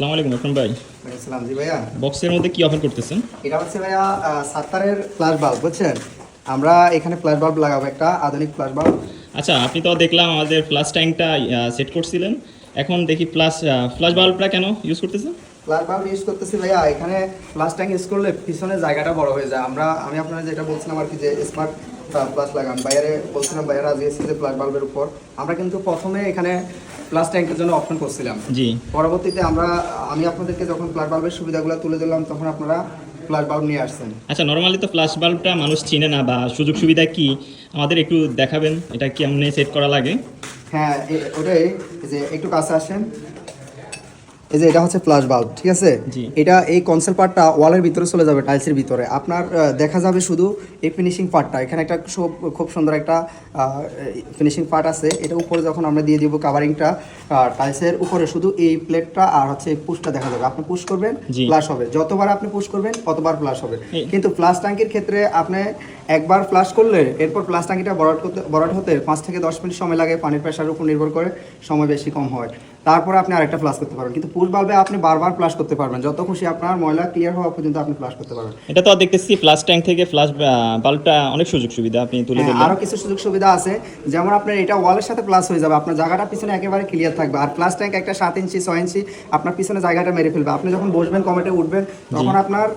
আসসালামু আলাইকুম রহমান ভাই। আসসালাম জি ভাইয়া। বক্সের মধ্যে কি অফার করতেছেন? এটা হচ্ছে ভাইয়া সাত্তারের ফ্ল্যাশ বাল্ব, বুঝছেন? আমরা এখানে ফ্ল্যাশ বাল্ব লাগাবো, একটা আধুনিক ফ্ল্যাশ বাল্ব। আচ্ছা, আপনি তো দেখলাম আমাদের ফ্ল্যাশ ট্যাঙ্কটা সেট করছিলেন। এখন দেখি ফ্ল্যাশ বাল্বটা কেন ইউজ করতেছেন? ফ্ল্যাশ বাল্ব ইউজ করতেছি ভাইয়া, এখানে ফ্ল্যাশ ট্যাঙ্ক ইউজ করলে পিছনে জায়গাটা বড় হয়ে যায়। আমি আপনারা যেটা বলছিলাম আর কি, যে স্মার্ট ফ্ল্যাশ লাগান, বাইরে বলছিলাম, বাইরে রাজি এসেছে যে ফ্ল্যাশ বাল্বের উপর। আমরা কিন্তু প্রথমে এখানে ফ্ল্যাশ ট্যাঙ্কের জন্য অপশন করছিলাম। জি। পরবর্তীতে আমি আপনাদেরকে যখন ফ্ল্যাশ বাল্বের সুবিধাগুলো তুলে দিলাম, তখন আপনারা ফ্ল্যাশ বাল্ব নিয়ে আসছেন। আচ্ছা, নর্মালি তো ফ্ল্যাশ বাল্বটা মানুষ চিনে না, বা সুযোগ সুবিধা কি আমাদের একটু দেখাবেন, এটা কেমনে সেট করা লাগে? হ্যাঁ, ওটাই, যে একটু কাছে আসেন। এই যে এটা হচ্ছে ফ্ল্যাশ বাল্ব, ঠিক আছে? জি। এটা এই কনসেল পার্টটা ওয়ালের ভিতরে চলে যাবে, টাইলসের ভিতরে। আপনার দেখা যাবে শুধু এই ফিনিশিং পার্টটা। এখানে একটা খুব সুন্দর একটা ফিনিশিং পার্ট আছে। এটা উপরে যখন আমরা দিয়ে দিব কাভারিংটা, টাইলসের উপরে শুধু এই প্লেটটা আর হচ্ছে এই পুশটা দেখা যাবে। আপনি পুশ করবেন, জি। ফ্লাশ হবে। যতবার আপনি পুশ করবেন ততবার ফ্লাশ হবে। কিন্তু ফ্লাশ ট্যাঙ্কির ক্ষেত্রে আপনি একবার ফ্লাশ করলে এরপর ফ্লাশ ট্যাঙ্কিটা বরাট হতে 5 থেকে 10 মিনিট সময় লাগে। পানির প্রেশারের উপর নির্ভর করে সময় বেশি কম হয়। তারপরে আপনি আরেকটা ফ্লাশ করতে পারবেন। কিন্তু পুশ বাল্বে আপনি বারবার ফ্লাশ করতে পারবেন, যত খুশি আপনার ময়লা ক্লিয়ার হওয়া পর্যন্ত আপনি ফ্লাশ করতে পারবেন। এটা তো দেখতেছি ফ্ল্যাশ ট্যাঙ্ক থেকে ফ্ল্যাশ বাল্বটা অনেক সুযোগ সুবিধা আপনি তুলে দিলেন। আরও কিছু সুযোগ সুবিধা আছে, যেমন আপনার এটা ওয়ালের সাথে প্লাস হয়ে যাবে, আপনার জায়গাটা পিছনে একেবারে ক্লিয়ার থাকবে। আর ফ্লাশ ট্যাঙ্ক একটা 7 ইঞ্চি 6 ইঞ্চি আপনার পিছনে জায়গাটা মেরে ফেলবে। আপনি যখন বসবেন, কমেটে উঠবেন, তখন আপনার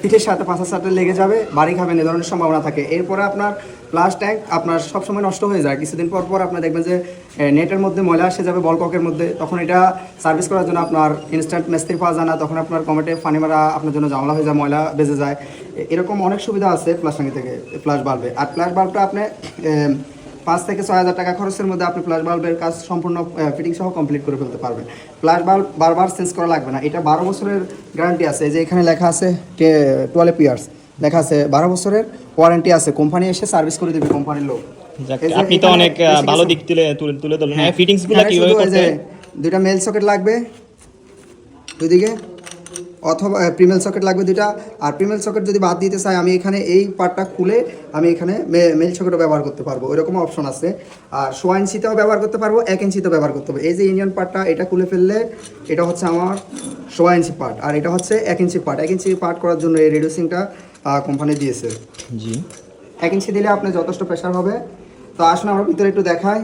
পিঠের সাথে পাশার সাথে লেগে যাবে, বাড়ি খাবেন, এ ধরনের সম্ভাবনা থাকে। এরপরে আপনার ফ্লাশ ট্যাঙ্ক আপনার সবসময় নষ্ট হয়ে যায়। কিছুদিন পর পর আপনি দেখবেন যে নেটের মধ্যে ময়লা এসে যাবে, বলককের মধ্যে। তখন এটা সার্ভিস করার জন্য আপনার ইনস্ট্যান্ট মিস্ত্রি পাওয়া যায় না। তখন আপনার কমেটে ফানি মারা আপনার জন্য ঝামেলা হয়ে যায়, ময়লা বেজে যায়। এরকম অনেক সুবিধা আছে ফ্লাশ ট্যাঙ্কি থেকে ফ্লাশ বাল্বে। আর ফ্লাশ বাল্বটা আপনি 5 থেকে 6 হাজার টাকা খরচের মধ্যে আপনি ফ্ল্যাশ বাল্বের কাজ সম্পূর্ণ ফিটিং সহ কমপ্লিট করে ফেলতে পারবেন। ফ্ল্যাশ বাল্ব বারবার চেঞ্জ করা লাগবে না। এটা 12 বছরের গ্যারান্টি আছে। এই যে এখানে লেখা আছে 12 ইয়ার্স লেখা আছে, 12 বছরের ওয়ারেন্টি আছে। কোম্পানি এসে সার্ভিস করে দেবে, কোম্পানির লোক। আপনি তো অনেক ভালো দিক তুলে ধরলেন। হ্যাঁ, ফিটিংসগুলো কিভাবে করতে? দুইটা মেল সকেট লাগবে দুইদিকে, অথবা প্রিমেল সকেট লাগবে দুইটা। আর প্রিমেল সকেট যদি বাদ দিতে চাই, আমি এখানে এই পার্টটা খুলে আমি এখানে মেল সকেটও ব্যবহার করতে পারবো, এরকম অপশন আছে। আর 1 ইঞ্চিতেও ব্যবহার করতে পারবো, 1 ইঞ্চিতেও ব্যবহার করতে পারবো। এই যে ইন্ডিয়ান পার্টটা, এটা খুলে ফেললে এটা হচ্ছে আমার 1 ইঞ্চি পার্ট, আর এটা হচ্ছে 1 ইঞ্চি পার্ট। 1 ইঞ্চি পার্ট করার জন্য এই রিডিউসিংটা কোম্পানি দিয়েছে। জি। 1 ইঞ্চি দিলে আপনার যথেষ্ট প্রেশার হবে। তো আসুন আমরা ভিতরে একটু দেখাই।